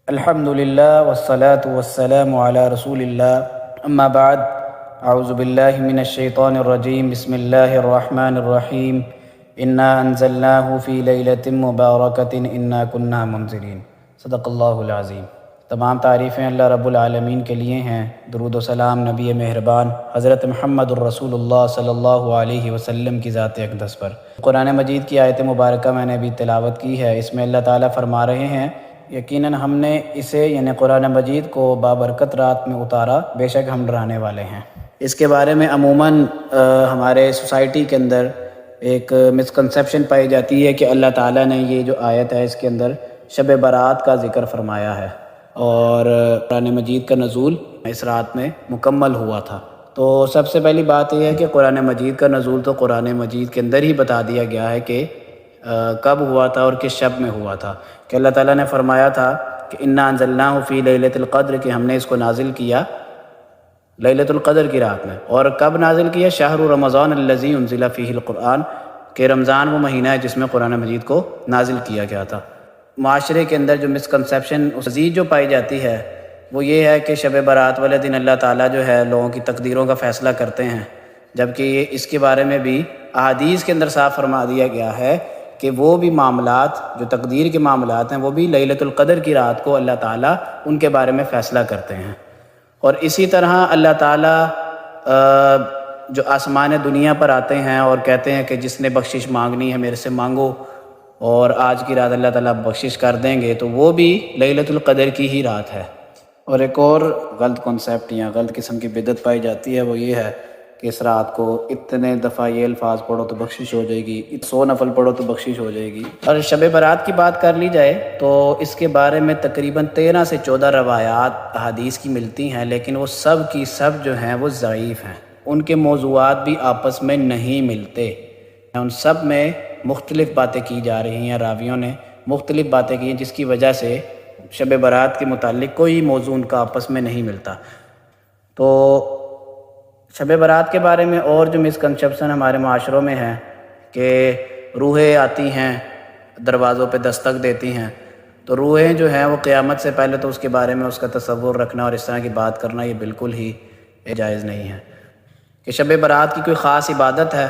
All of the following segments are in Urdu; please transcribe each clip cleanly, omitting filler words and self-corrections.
الحمد للہ والصلاة والسلام علی رسول اللہ اما بعد اعوذ باللہ من الشیطان الرجیم بسم اللہ الرحمن الرحیم انا انزلناہ فی لیلۃ مبارکۃ انا کنا منذرین صدق اللہ العظیم۔ تمام تعریفیں اللہ رب العالمین کے لیے ہیں۔ درود و سلام نبی مہربان حضرت محمد الرسول اللہ صلی اللہ علیہ وسلم کی ذات اقدس پر۔ قرآن مجید کی آیت مبارکہ میں نے ابھی تلاوت کی ہے۔ اس میں اللہ تعالیٰ فرما رہے ہیں، یقیناً ہم نے اسے یعنی قرآن مجید کو بابرکت رات میں اتارا، بے شک ہم ڈرانے والے ہیں۔ اس کے بارے میں عموماً ہمارے سوسائٹی کے اندر ایک مسکنسیپشن پائی جاتی ہے کہ اللہ تعالیٰ نے یہ جو آیت ہے اس کے اندر شب برات کا ذکر فرمایا ہے اور قرآن مجید کا نزول اس رات میں مکمل ہوا تھا۔ تو سب سے پہلی بات یہ ہے کہ قرآن مجید کا نزول تو قرآن مجید کے اندر ہی بتا دیا گیا ہے کہ کب ہوا تھا اور کس شب میں ہوا تھا، کہ اللہ تعالیٰ نے فرمایا تھا کہ انا انزلناہ فی لیلۃ القدر، کہ ہم نے اس کو نازل کیا لیلۃ القدر کی رات میں۔ اور کب نازل کیا؟ شہر رمضان الذی انزل فیہ القرآن، کہ رمضان وہ مہینہ ہے جس میں قرآن مجید کو نازل کیا گیا تھا۔ معاشرے کے اندر جو مسکنسیپشن مزید جو پائی جاتی ہے وہ یہ ہے کہ شب برات والے دن اللہ تعالیٰ جو ہے لوگوں کی تقدیروں کا فیصلہ کرتے ہیں، جبکہ اس کے بارے میں بھی احادیث کے اندر صاف فرما دیا گیا ہے کہ وہ بھی معاملات جو تقدیر کے معاملات ہیں وہ بھی لیلۃ القدر کی رات کو اللہ تعالیٰ ان کے بارے میں فیصلہ کرتے ہیں۔ اور اسی طرح اللہ تعالیٰ جو آسمان دنیا پر آتے ہیں اور کہتے ہیں کہ جس نے بخشش مانگنی ہے میرے سے مانگو، اور آج کی رات اللہ تعالیٰ بخشش کر دیں گے، تو وہ بھی لیلۃ القدر کی ہی رات ہے۔ اور ایک اور غلط کنسیپٹ یا غلط قسم کی بدعت پائی جاتی ہے، وہ یہ ہے کہ اس رات کو اتنے دفعہ یہ الفاظ پڑھو تو بخشش ہو جائے گی، 100 نفل پڑھو تو بخشش ہو جائے گی۔ اور شب برات کی بات کر لی جائے تو اس کے بارے میں تقریباً 13 سے 14 روایات احادیث کی ملتی ہیں، لیکن وہ سب کی سب جو ہیں وہ ضعیف ہیں، ان کے موضوعات بھی آپس میں نہیں ملتے، ان سب میں مختلف باتیں کی جا رہی ہیں، راویوں نے مختلف باتیں کی ہیں، جس کی وجہ سے شب برات کے متعلق کوئی موضوع ان کا آپس میں نہیں ملتا۔ تو شب برات کے بارے میں اور جو مسکنسیپشن ہمارے معاشروں میں ہے کہ روحیں آتی ہیں دروازوں پہ دستک دیتی ہیں، تو روحیں جو ہیں وہ قیامت سے پہلے تو اس کے بارے میں اس کا تصور رکھنا اور اس طرح کی بات کرنا یہ بالکل ہی جائز نہیں ہے۔ کہ شب برات کی کوئی خاص عبادت ہے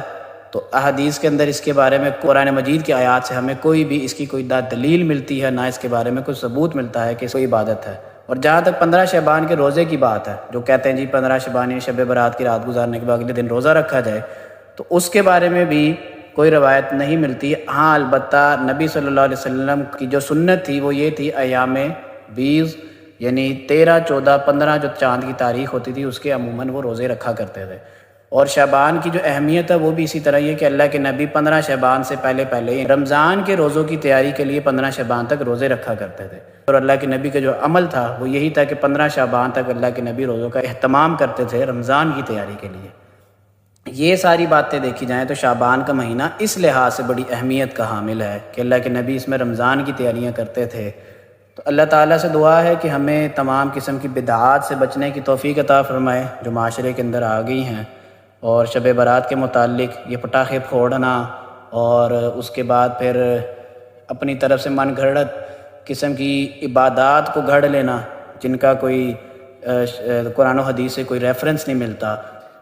تو احادیث کے اندر اس کے بارے میں قرآن مجید کی آیات سے ہمیں کوئی بھی اس کی کوئی دلیل ملتی ہے، نہ اس کے بارے میں کوئی ثبوت ملتا ہے کہ اس کو عبادت ہے۔ اور جہاں تک 15 شعبان کے روزے کی بات ہے، جو کہتے ہیں جی 15 شعبان یعنی شب برات کی رات گزارنے کے بعد اگلے دن روزہ رکھا جائے، تو اس کے بارے میں بھی کوئی روایت نہیں ملتی۔ ہاں البتہ نبی صلی اللہ علیہ وسلم کی جو سنت تھی وہ یہ تھی، ایام 20 یعنی 13، 14، 15 جو چاند کی تاریخ ہوتی تھی اس کے عموماً وہ روزے رکھا کرتے تھے۔ اور شعبان کی جو اہمیت ہے وہ بھی اسی طرح یہ کہ اللہ کے نبی 15 شعبان سے پہلے رمضان کے روزوں کی تیاری کے لیے 15 شعبان تک روزے رکھا کرتے تھے، اور اللہ کے نبی کا جو عمل تھا وہ یہی تھا کہ 15 شعبان تک اللہ کے نبی روزوں کا اہتمام کرتے تھے رمضان کی تیاری کے لیے۔ یہ ساری باتیں دیکھی جائیں تو شعبان کا مہینہ اس لحاظ سے بڑی اہمیت کا حامل ہے کہ اللہ کے نبی اس میں رمضان کی تیاریاں کرتے تھے۔ تو اللہ تعالیٰ سے دعا ہے کہ ہمیں تمام قسم کی بدعات سے بچنے کی توفیق عطا فرمائے جو معاشرے کے اندر آ گئی ہیں، اور شب برات کے متعلق یہ پٹاخے پھوڑنا اور اس کے بعد پھر اپنی طرف سے من گھڑت قسم کی عبادات کو گھڑ لینا جن کا کوئی قرآن و حدیث سے کوئی ریفرنس نہیں ملتا۔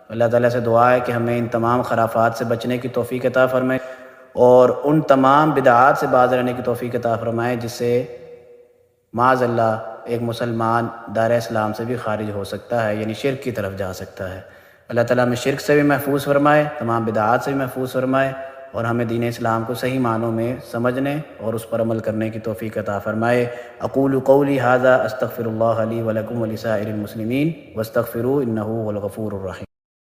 اللہ تعالیٰ سے دعا ہے کہ ہمیں ان تمام خرافات سے بچنے کی توفیق عطا فرمائے اور ان تمام بدعات سے باز رہنے کی توفیق عطا فرمائے جس سے معاذ اللہ ایک مسلمان دار اسلام سے بھی خارج ہو سکتا ہے، یعنی شرک کی طرف جا سکتا ہے۔ اللہ تعالیٰ ہمیں شرک سے بھی محفوظ فرمائے، تمام بدعات سے بھی محفوظ فرمائے، اور ہمیں دین اسلام کو صحیح معنوں میں سمجھنے اور اس پر عمل کرنے کی توفیق عطا فرمائے۔ اقول قولی ھذا استغفر اللہ لی ولکم ولسائر المسلمین واستغفروہ انہ هو الغفور الرحیم۔